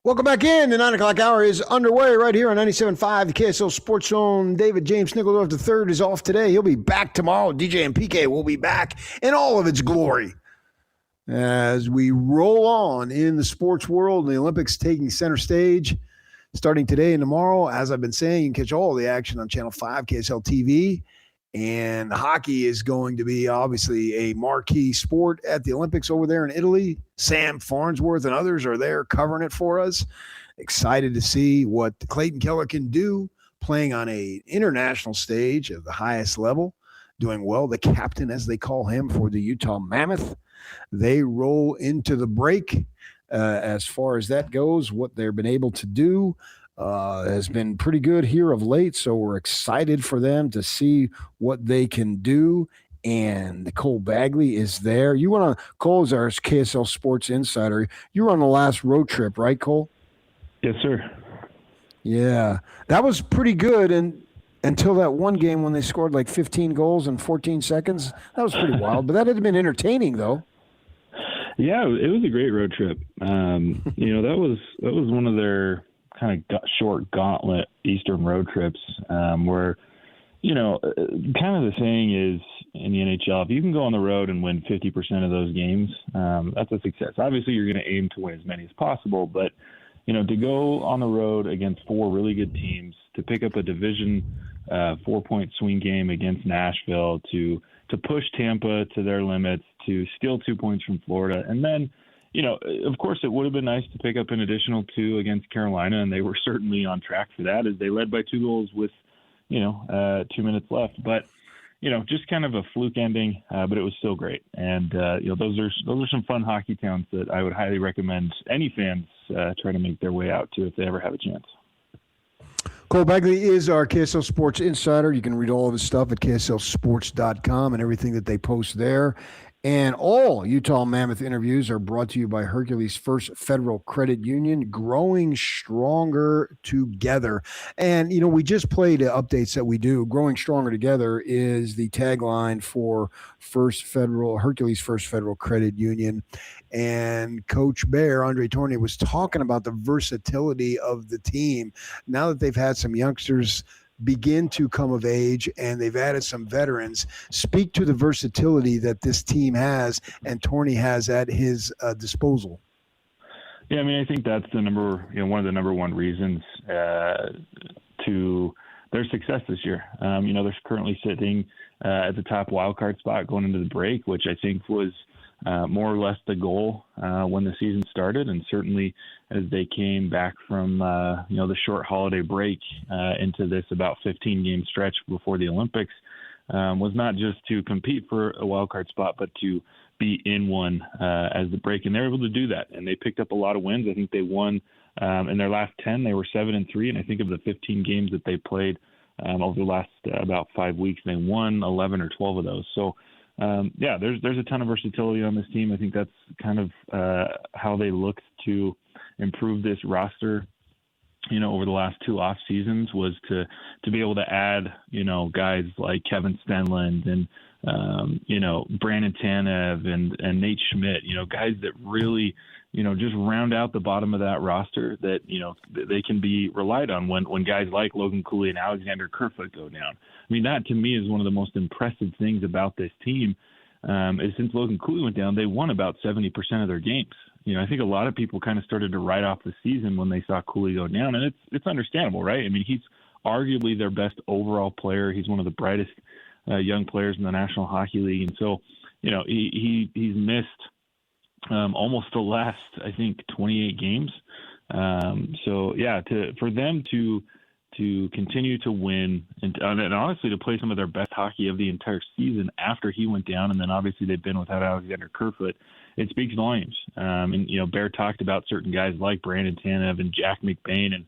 Welcome back in. The 9 o'clock hour is underway right here on 97.5, the KSL Sports Zone. David James Nickeldorf III is off today. He'll be back tomorrow. DJ and PK will be back in all of its glory as we roll on in the sports world. The Olympics taking center stage starting today and tomorrow. As I've been saying, you can catch all the action on Channel 5, KSL TV. And hockey is going to be obviously a marquee sport at the Olympics over there in Italy. Sam Farnsworth and others are there covering it for us. Excited to see what Clayton Keller can do playing on an international stage at the highest level, doing well. The captain, as they call him, for the Utah Mammoth. They roll into the break. As far as that goes, what they've been able to do has been pretty good here of late, so we're excited for them to see what they can do. And Cole Bagley is there. You went on, Cole is our KSL Sports Insider. You were on the last road trip, right, Cole? Yes, sir. Yeah, that was pretty good until that one game when they scored like 15 goals in 14 seconds. That was pretty wild, but that had been entertaining, though. Yeah, it was a great road trip. That was one of their kind of short gauntlet Eastern road trips where, kind of the saying is in the NHL, if you can go on the road and win 50% of those games, that's a success. Obviously, you're going to aim to win as many as possible, but, to go on the road against four really good teams, to pick up a division 4-point swing game against Nashville, to push Tampa to their limits, to steal 2 points from Florida, and then of course, it would have been nice to pick up an additional 2 against Carolina, and they were certainly on track for that as they led by 2 goals with, 2 minutes left. But, just kind of a fluke ending, but it was still great. And, those are some fun hockey towns that I would highly recommend any fans try to make their way out to if they ever have a chance. Cole Bagley is our KSL Sports Insider. You can read all of his stuff at kslsports.com and everything that they post there. And all Utah Mammoth interviews are brought to you by Hercules First Federal Credit Union, growing stronger together. And, we just played updates that we do. Growing stronger together is the tagline for Hercules First Federal Credit Union. And Coach Bear, Andre Tournier, was talking about the versatility of the team. Now that they've had some youngsters begin to come of age and they've added some veterans, speak to the versatility that this team has and Tourney has at his disposal. Yeah, I think that's one of the number one reasons to their success this year. They're currently sitting at the top wild card spot going into the break, which I think was more or less the goal when the season started, and certainly as they came back from the short holiday break into this about 15-game stretch before the Olympics, was not just to compete for a wild card spot, but to be in one as the break, and they were able to do that. And they picked up a lot of wins. I think they won in their last 10. They were 7-3, and I think of the 15 games that they played over the last about 5 weeks, they won 11 or 12 of those. So. There's a ton of versatility on this team. I think that's kind of how they looked to improve this roster, over the last 2 off seasons, was to be able to add, guys like Kevin Stenlund and, Brandon Tanev and Nate Schmidt, guys that really, just round out the bottom of that roster that, they can be relied on when guys like Logan Cooley and Alexander Kerfoot go down. That to me is one of the most impressive things about this team is since Logan Cooley went down, they won about 70% of their games. I think a lot of people kind of started to write off the season when they saw Cooley go down, and it's understandable, right? He's arguably their best overall player. He's one of the brightest young players in the National Hockey League, and so he's missed almost the last, I think, 28 games. For them to continue to win and honestly to play some of their best hockey of the entire season after he went down, and then obviously they've been without Alexander Kerfoot, it speaks volumes. Bear talked about certain guys like Brandon Tanev and Jack McBain, and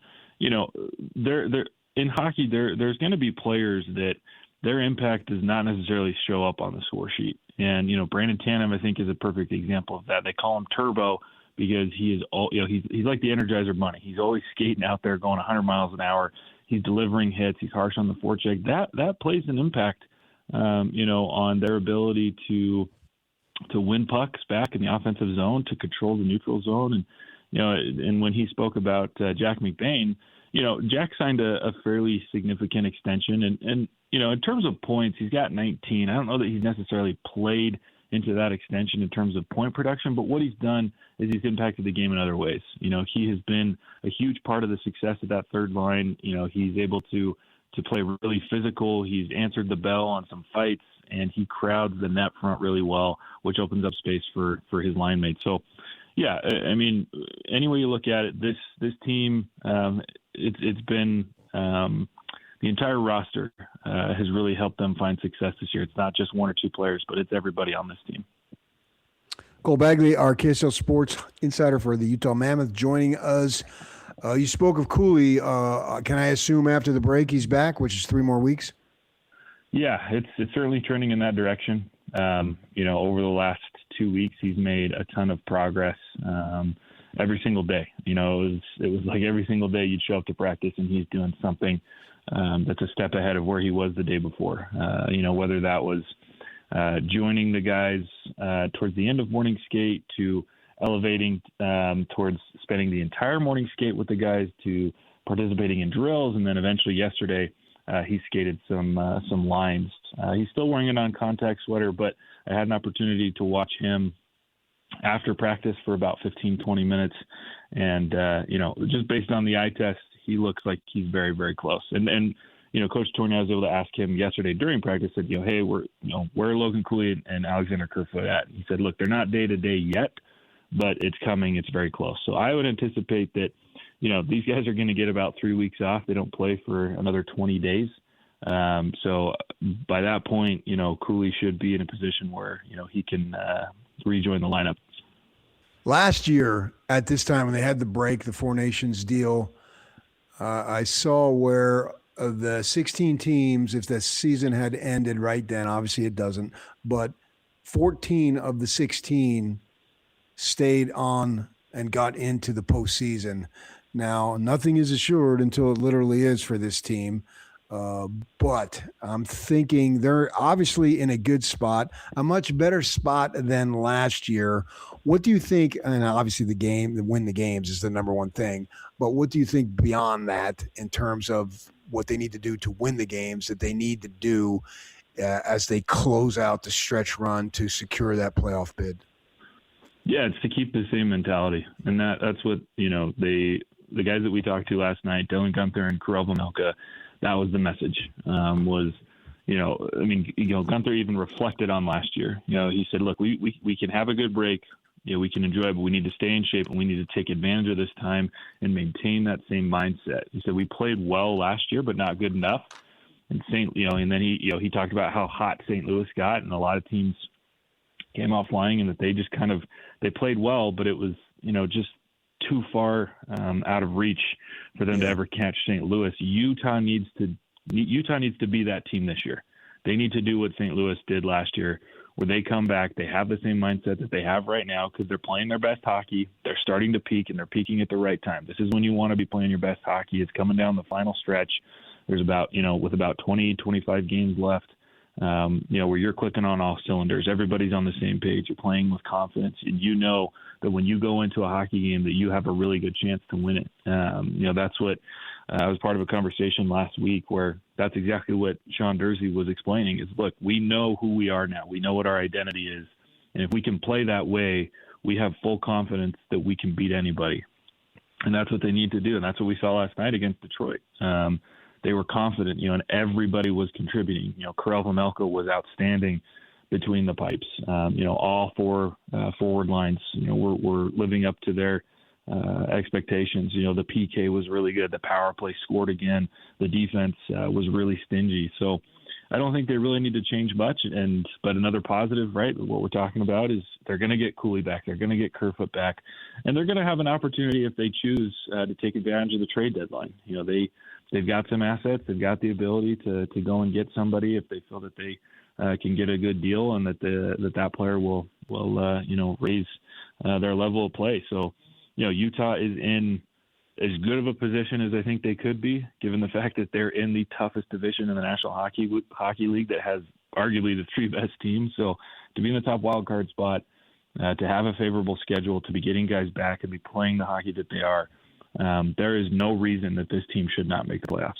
they're in hockey there's going to be players that their impact does not necessarily show up on the score sheet. And Brandon Tanev, I think, is a perfect example of that. They call him Turbo because he is he's like the Energizer Bunny. He's always skating out there going 100 miles an hour. He's delivering hits. He's harsh on the forecheck. That plays an impact, on their ability to win pucks back in the offensive zone, to control the neutral zone, and and when he spoke about Jack McBain, Jack signed a fairly significant extension, and in terms of points, he's got 19. I don't know that he's necessarily played into that extension in terms of point production, but what he's done is he's impacted the game in other ways. He has been a huge part of the success of that third line. He's able to play really physical. He's answered the bell on some fights, and he crowds the net front really well, which opens up space for his line mates. So, yeah, I mean, any way you look at it, this team, it's been the entire roster has really helped them find success this year. It's not just one or two players, but it's everybody on this team. Cole Bagley, our KSL Sports insider for the Utah Mammoth, joining us. You spoke of Cooley. Can I assume after the break he's back, which is 3 more weeks? Yeah, it's certainly turning in that direction. Over the last 2 weeks, he's made a ton of progress every single day. It was like every single day you'd show up to practice and he's doing something that's a step ahead of where he was the day before. Whether that was joining the guys towards the end of morning skate, to elevating towards spending the entire morning skate with the guys, to participating in drills, and then eventually yesterday he skated some lines. He's still wearing a non-contact sweater, but I had an opportunity to watch him after practice for about 15-20 minutes, and just based on the eye test, he looks like he's very, very close. And Coach Tornell was able to ask him yesterday during practice, said, hey, where are Logan Cooley and Alexander Kerfoot at? He said, look, they're not day-to-day yet, but it's coming. It's very close. So I would anticipate that, these guys are going to get about 3 weeks off. They don't play for another 20 days. So by that point, Cooley should be in a position where, he can rejoin the lineup. Last year at this time when they had the break, the Four Nations deal, I saw where the 16 teams, if the season had ended right then, obviously it doesn't, but 14 of the 16 stayed on and got into the postseason. Now, nothing is assured until it literally is for this team. But I'm thinking they're obviously in a good spot, a much better spot than last year. What do you think? And obviously win the games is the number one thing, but what do you think beyond that in terms of what they need to do to win the games that they need to do as they close out the stretch run to secure that playoff bid? Yeah, it's to keep the same mentality. And that's what, the guys that we talked to last night, Dylan Gunther and Karel Vejmelka, that was the message. Gunther even reflected on last year. He said, look, we can have a good break. We can enjoy it, but we need to stay in shape and we need to take advantage of this time and maintain that same mindset. He said, we played well last year, but not good enough. And and then he talked about how hot St. Louis got, and a lot of teams came off flying, and that they just they played well, but it was, just too far out of reach for them to ever catch St. Louis. Utah needs to be that team this year. They need to do what St. Louis did last year, where they come back, they have the same mindset that they have right now because they're playing their best hockey. They're starting to peak, and they're peaking at the right time. This is when you want to be playing your best hockey. It's coming down the final stretch. There's with about 20, 25 games left, where you're clicking on all cylinders. Everybody's on the same page. You're playing with confidence, and that when you go into a hockey game that you have a really good chance to win it. That's what I was part of a conversation last week where that's exactly what Sean Dursey was explaining is, look, we know who we are now. We know what our identity is. And if we can play that way, we have full confidence that we can beat anybody. And that's what they need to do. And that's what we saw last night against Detroit. They were confident, and everybody was contributing. Karel Vejmelka was outstanding between the pipes. All four forward lines, were living up to their expectations. The PK was really good. The power play scored again. The defense was really stingy. So I don't think they really need to change much. But another positive, right, what we're talking about is they're going to get Cooley back. They're going to get Kerfoot back. And they're going to have an opportunity if they choose to take advantage of the trade deadline. They've got some assets. They've got the ability to go and get somebody if they feel that they can get a good deal and that player will raise their level of play. So, Utah is in as good of a position as I think they could be, given the fact that they're in the toughest division in the National Hockey League that has arguably the 3 best teams. So to be in the top wild card spot, to have a favorable schedule, to be getting guys back and be playing the hockey that they are. There is no reason that this team should not make the playoffs.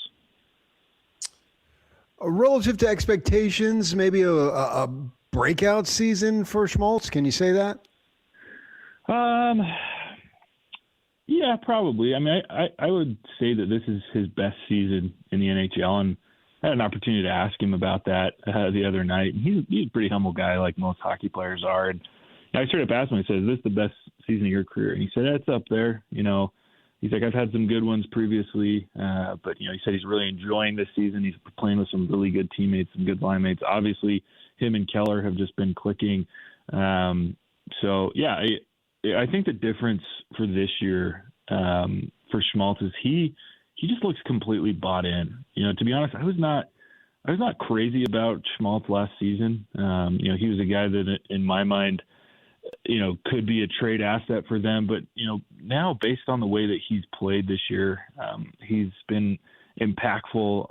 Relative to expectations, maybe a breakout season for Schmaltz. Can you say that? Yeah, probably. I mean, I would say that this is his best season in the NHL, and I had an opportunity to ask him about that the other night. He's a pretty humble guy, like most hockey players are. And I straight up asked him, I said, is this the best season of your career? And he said, it's up there. He's like, I've had some good ones previously, but, he said he's really enjoying this season. He's playing with some really good teammates, some good line mates. Obviously, him and Keller have just been clicking. So, yeah, I think the difference for this year for Schmaltz is he just looks completely bought in. To be honest, I was not crazy about Schmaltz last season. He was a guy that, in my mind, could be a trade asset for them. But, now based on the way that he's played this year, he's been impactful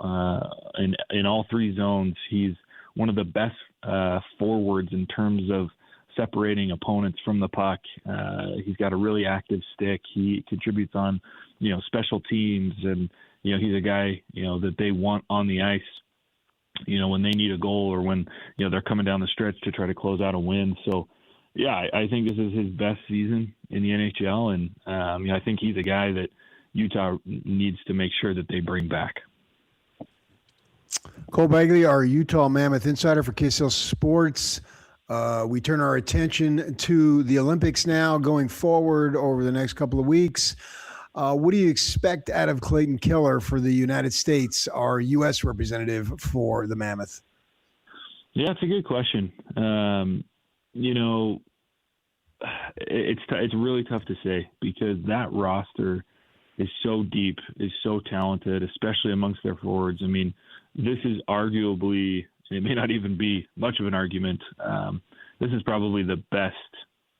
in all three zones. He's one of the best forwards in terms of separating opponents from the puck. He's got a really active stick. He contributes on, special teams, and, he's a guy, that they want on the ice, when they need a goal or when, they're coming down the stretch to try to close out a win. So, yeah, I think this is his best season in the NHL, and I think he's a guy that Utah needs to make sure that they bring back. Cole Bagley, our Utah Mammoth insider for KSL Sports. We turn our attention to the Olympics now going forward over the next couple of weeks. What do you expect out of Clayton Keller for the United States, our U.S. representative for the Mammoth? Yeah, it's a good question. It's really tough to say because that roster is so deep, is so talented, especially amongst their forwards. I mean, this is arguably, it may not even be much of an argument, this is probably the best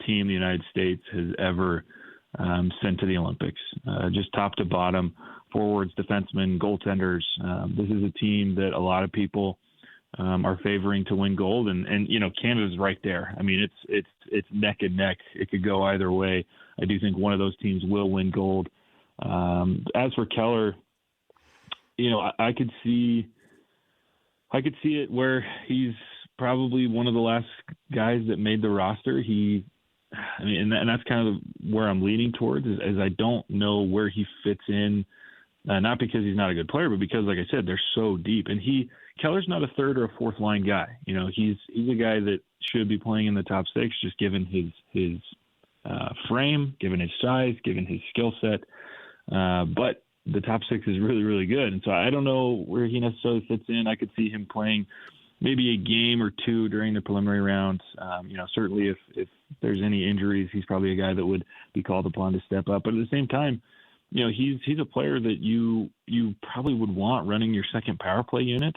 team the United States has ever sent to the Olympics. Just top to bottom, forwards, defensemen, goaltenders. This is a team that a lot of people are favoring to win gold, and Canada's right there. I mean, it's neck and neck. It could go either way. I do think one of those teams will win gold. As for Keller, I could see it where he's probably one of the last guys that made the roster. And that's kind of where I'm leaning towards is I don't know where he fits in, not because he's not a good player, but because, like I said, they're so deep. And Keller's not a third or a fourth line guy. He's a guy that should be playing in the top six, just given his frame, given his size, given his skill set. But the top six is really, really good. And so I don't know where he necessarily fits in. I could see him playing maybe a game or two during the preliminary rounds. Certainly if there's any injuries, he's probably a guy that would be called upon to step up. But at the same time, he's a player that you probably would want running your second power play unit.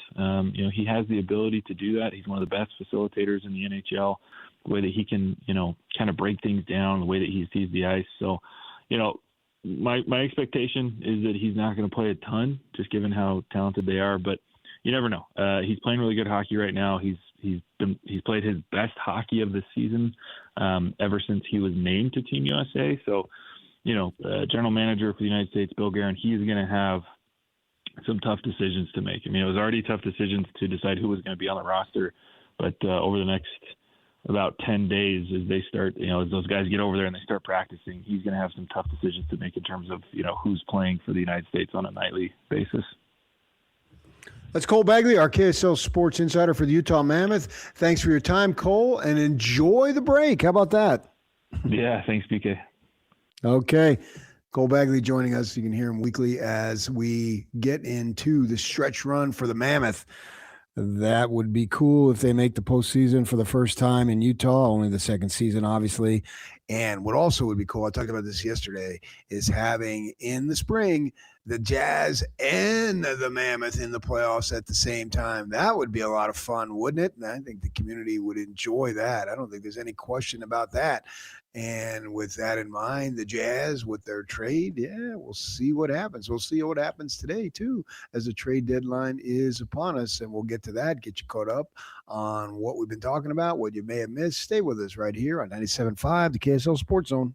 He has the ability to do that. He's one of the best facilitators in the NHL, the way that he can, kind of break things down, the way that he sees the ice. So, my expectation is that he's not going to play a ton, just given how talented they are. But you never know. He's playing really good hockey right now. He's played his best hockey of the season ever since he was named to Team USA. So, general manager for the United States, Bill Guerin, he's going to have some tough decisions to make. I mean, it was already tough decisions to decide who was going to be on the roster, but over the next about 10 days as they start, as those guys get over there and they start practicing, he's going to have some tough decisions to make in terms of, who's playing for the United States on a nightly basis. That's Cole Bagley, our KSL Sports Insider for the Utah Mammoth. Thanks for your time, Cole, and enjoy the break. How about that? Yeah, thanks, PK. Okay. Cole Bagley joining us. You can hear him weekly as we get into the stretch run for the Mammoth. That would be cool if they make the postseason for the first time in Utah, only the second season, obviously. And what also would be cool, I talked about this yesterday, is having in the spring the Jazz and the Mammoth in the playoffs at the same time. That would be a lot of fun, wouldn't it? And I think the community would enjoy that. I don't think there's any question about that. And with that in mind, the Jazz with their trade, we'll see what happens. We'll see what happens today, too, as the trade deadline is upon us. And we'll get to that, get you caught up on what we've been talking about, what you may have missed. Stay with us right here on 97.5, the KSL Sports Zone.